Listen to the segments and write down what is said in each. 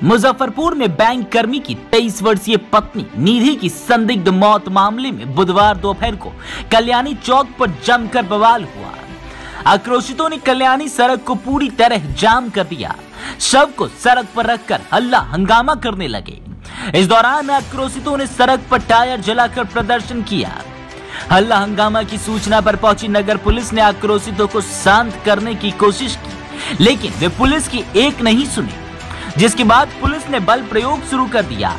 मुजफ्फरपुर में बैंक कर्मी की 23 वर्षीय पत्नी निधि की संदिग्ध मौत मामले में बुधवार दोपहर को कल्याणी चौक पर जमकर बवाल हुआ। आक्रोशितों ने कल्याणी सड़क को पूरी तरह जाम कर दिया। शव को सड़क पर रखकर हल्ला हंगामा करने लगे। इस दौरान आक्रोशितों ने सड़क पर टायर जलाकर प्रदर्शन किया। हल्ला हंगामा की सूचना पर पहुंची नगर पुलिस ने आक्रोशितों को शांत करने की कोशिश की, लेकिन वे पुलिस की एक नहीं सुनी, जिसके बाद पुलिस ने बल प्रयोग शुरू कर दिया।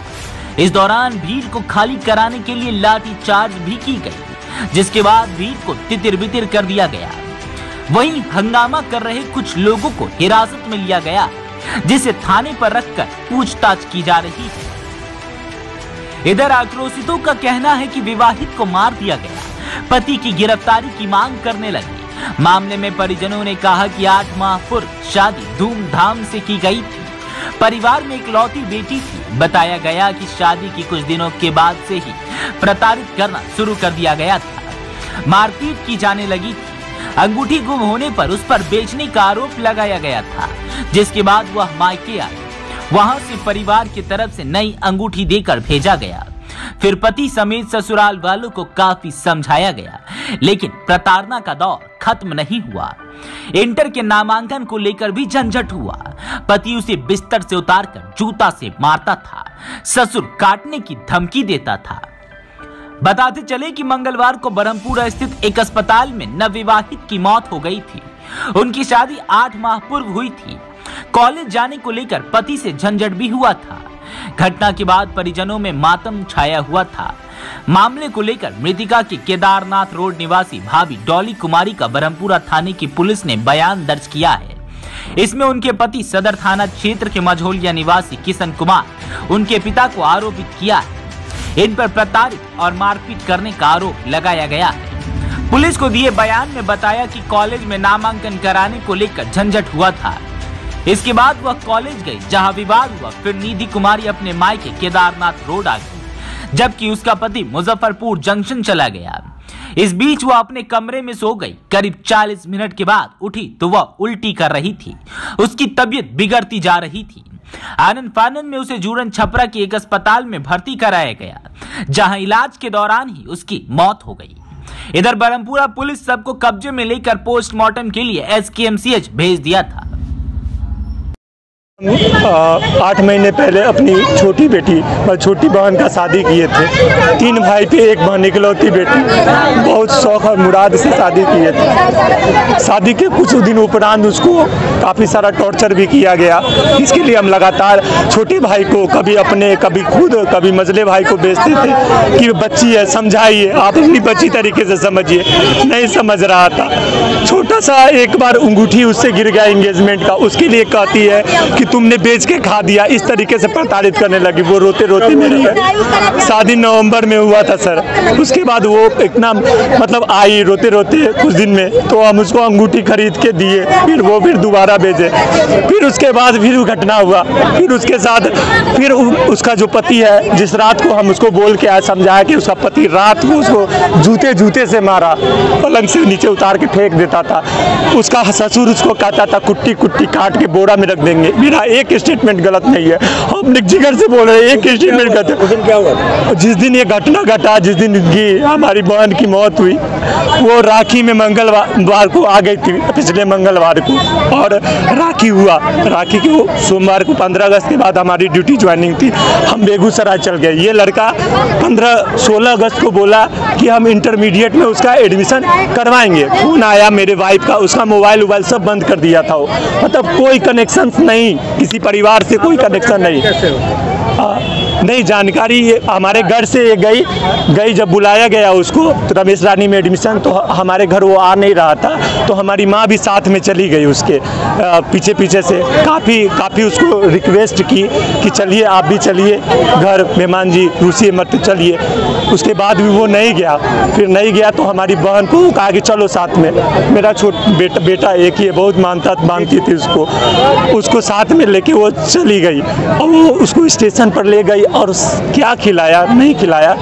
इस दौरान भीड़ को खाली कराने के लिए लाठी चार्ज भी की गई, जिसके बाद भीड़ को तितिर बितिर कर दिया गया। वहीं हंगामा कर रहे कुछ लोगों को हिरासत में लिया गया, जिसे थाने पर रखकर पूछताछ की जा रही है। इधर आक्रोशितों का कहना है कि विवाहित को मार दिया गया, पति की गिरफ्तारी की मांग करने लगे। मामले में परिजनों ने कहा कि 8 माह पूर्व शादी धूमधाम से की गई थी। परिवार में इकलौती बेटी थी। बताया गया कि शादी की कुछ दिनों के बाद से ही प्रताड़ित करना शुरू कर दिया गया था। मारपीट की जाने लगी थी। अंगूठी गुम होने पर उस पर बेचने का आरोप लगाया गया था, जिसके बाद वह मायके आई। वहां से परिवार की तरफ से नई अंगूठी देकर भेजा गया। फिर पति समेत ससुराल वालों को काफी समझाया गया, लेकिन प्रताड़ना का दौर खत्म नहीं हुआ। इंटर के नामांकन को लेकर भी झंझट हुआ। पति उसे बिस्तर से उतारकर जूता से मारता था। ससुर काटने की धमकी देता था। बताते चले कि मंगलवार को ब्रह्मपुरा स्थित एक अस्पताल में नवविवाहित की मौत हो गई थी। उनकी शादी 8 माह पूर्व हुई थी। कॉलेज जाने को लेकर पति से झंझट भी हुआ था। घटना के बाद परिजनों में मातम छाया हुआ था। मामले को लेकर मृतिका के केदारनाथ रोड निवासी भाभी डॉली कुमारी का ब्रह्मपुरा थाने की पुलिस ने बयान दर्ज किया है। इसमें उनके पति सदर थाना क्षेत्र के मझौलिया निवासी किशन कुमार उनके पिता को आरोपित किया है। इन पर प्रताड़ित और मारपीट करने का आरोप लगाया गया है। पुलिस को दिए बयान में बताया कि कॉलेज में नामांकन कराने को लेकर झंझट हुआ था। इसके बाद वह कॉलेज गई, जहां विवाद हुआ। फिर निधि कुमारी अपने मायके केदारनाथ रोड आ गई, जबकि उसका पति मुजफ्फरपुर जंक्शन चला गया। इस बीच वह अपने कमरे में सो गई। करीब 40 मिनट के बाद उठी तो वह उल्टी कर रही थी। उसकी तबीयत बिगड़ती जा रही थी। आनंद फानंद में उसे जूरन छपरा के एक अस्पताल में भर्ती कराया गया, जहां इलाज के दौरान ही उसकी मौत हो गई। इधर ब्रह्मपुरा पुलिस सबको कब्जे में लेकर पोस्टमार्टम के लिए SKMCH भेज दिया था। 8 महीने पहले अपनी छोटी बेटी और छोटी बहन का शादी किए थे। 3 भाई थे, एक बहन इकलौती बेटी। बहुत शौक और मुराद से शादी किए थे। शादी के कुछ दिन उपरांत उसको काफ़ी सारा टॉर्चर भी किया गया। इसके लिए हम लगातार छोटे भाई को कभी अपने, कभी खुद, कभी मझले भाई को भेजते थे कि बच्ची है, समझाइए, आप अपनी बच्ची तरीके से समझिए। नहीं समझ रहा था। छोटा सा एक बार अंगूठी उससे गिर गया एंगेजमेंट का, उसके लिए कहती है कि तुमने बेच के खा दिया। इस तरीके से प्रताड़ित करने लगी। वो रोते रोते मेरे घर। शादी नवंबर में हुआ था सर। उसके बाद वो इतना मतलब आई रोते रोते कुछ दिन में, तो हम उसको अंगूठी खरीद के दिए। फिर वो दोबारा भेजे। फिर उसके बाद फिर वो घटना हुआ। फिर उसके साथ फिर उसका जो पति है, जिस रात को हम उसको बोल के आए, समझाया कि उसका पति रात को उसको जूते से मारा, पलंग से नीचे उतार के फेंक देता था। उसका ससुर उसको कहता था कुट्टी कुट्टी काट के बोरा में रख देंगे। मेरा एक स्टेटमेंट गलत नहीं है, हम जिगर से बोल रहे हैं। एक स्टेटमेंट गलत है। उस दिन क्या हुआ? जिस दिन ये घटना घटा, जिस दिन हमारी बहन की मौत हुई, वो राखी में मंगलवार को आ गई थी, पिछले मंगलवार को। और राखी हुआ, राखी को सोमवार को 15 अगस्त के बाद हमारी ड्यूटी ज्वाइनिंग थी। हम बेगूसराय चल गए। ये लड़का 16 अगस्त को बोला कि हम इंटरमीडिएट में उसका एडमिशन करवाएंगे। फोन आया मेरे वाइफ का, उसका मोबाइल सब बंद कर दिया था। वो मतलब कोई कनेक्शन नहीं, किसी परिवार से कोई कनेक्शन नहीं जानकारी। हमारे घर से ये गई जब बुलाया गया उसको, तो रमेश रानी में एडमिशन, तो हमारे घर वो आ नहीं रहा था। तो हमारी माँ भी साथ में चली गई उसके पीछे से। काफ़ी उसको रिक्वेस्ट की कि चलिए आप भी चलिए घर, मेहमान जी रूसी मत चलिए। उसके बाद भी वो नहीं गया। फिर नहीं गया तो हमारी बहन को कहा कि चलो साथ में। मेरा बेटा एक ही है, बहुत मानती थी उसको साथ में लेके वो चली गई। और वो उसको स्टेशन पर ले गई। और क्या खिलाया नहीं खिलाया,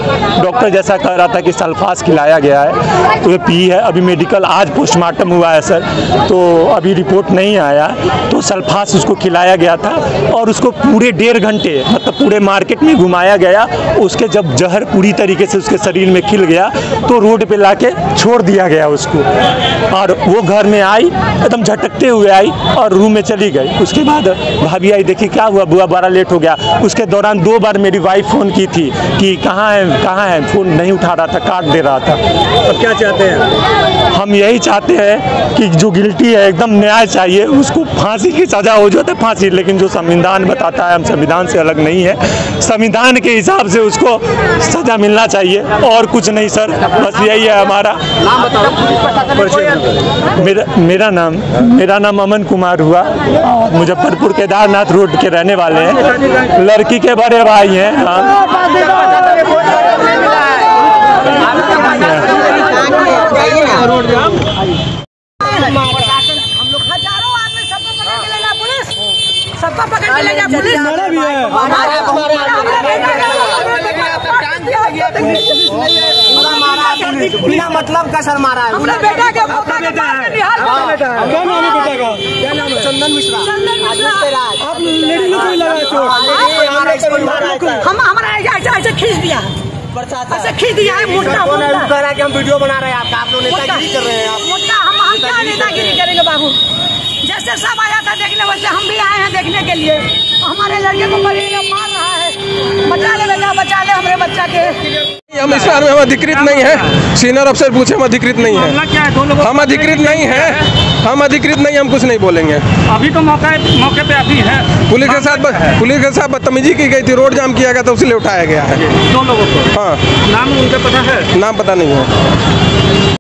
डॉक्टर जैसा कह रहा था कि सल्फास खिलाया गया है तो ये पी है। अभी मेडिकल आज पोस्टमार्टम हुआ है सर, तो अभी रिपोर्ट नहीं आया, तो सल्फास उसको खिलाया गया था और उसको पूरे 1.5 घंटे मतलब पूरे मार्केट में घुमाया गया। उसके जब जहर पूरी तरीके से उसके शरीर में खिल गया तो रोड पे लाके छोड़ दिया गया उसको, और वो घर में आई एकदम झटकते हुए आई और रूम में चली गई। उसके बाद भाभी आई, देखी क्या हुआ, बुआ बड़ा लेट हो गया। उसके दौरान 2 बार मेरी वाइफ फ़ोन की थी कि कहाँ है, फ़ोन नहीं उठा रहा था, काट दे रहा था। अब क्या चाहते हैं? हम यही चाहते हैं कि जो गिल्टी है एकदम न्याय चाहिए, उसको फांसी की सज़ा हो जाए फांसी, लेकिन जो संविधान बताता है, हम संविधान से अलग नहीं है, संविधान के हिसाब से उसको सज़ा मिलना चाहिए और कुछ नहीं सर, बस यही है हमारा। नाम बताओ। मेरा नाम अमन कुमार हुआ, मुजफ्फरपुर केदारनाथ रोड के रहने वाले हैं, लड़की के बड़े भाई हैं। सबको पकड़ के ले जा पुलिस। बिना मतलब का सर मारा है। अपने बेटा के मौका के क्या नाम है बेटा का? क्या नाम है? चंदन मिश्रा। आप लेडी लोग को लगा चोट? हम हमारा ऐसे खींच दिया, ऐसे खींच दिया है। मुद्दा कह रहा है कि हम वीडियो बना रहे हैं आपका, आप लोग नेतागिरी कर रहे हैं। मुद्दा हम क्या नेतागिरी करेंगे बाबू? जैसे सब आया था देखने वैसे हम भी आए हैं देखने के लिए। हमारे लड़के को मार रहा है, बचा ले बेटा, बचा ले हमारे बच्चा के। हम इस बार में हम अधिकृत नहीं है, सीनियर अफसर पूछे हम अधिकृत नहीं है, हम अधिकृत नहीं है, हम अधिकृत नहीं, हम कुछ नहीं बोलेंगे। अभी तो मौके पे अभी है, पुलिस के साथ बदतमीजी की गई थी, रोड जाम किया गया था, उसलिए उठाया गया है 2 लोगों को। हाँ, नाम उनका पता है? नाम पता नहीं है।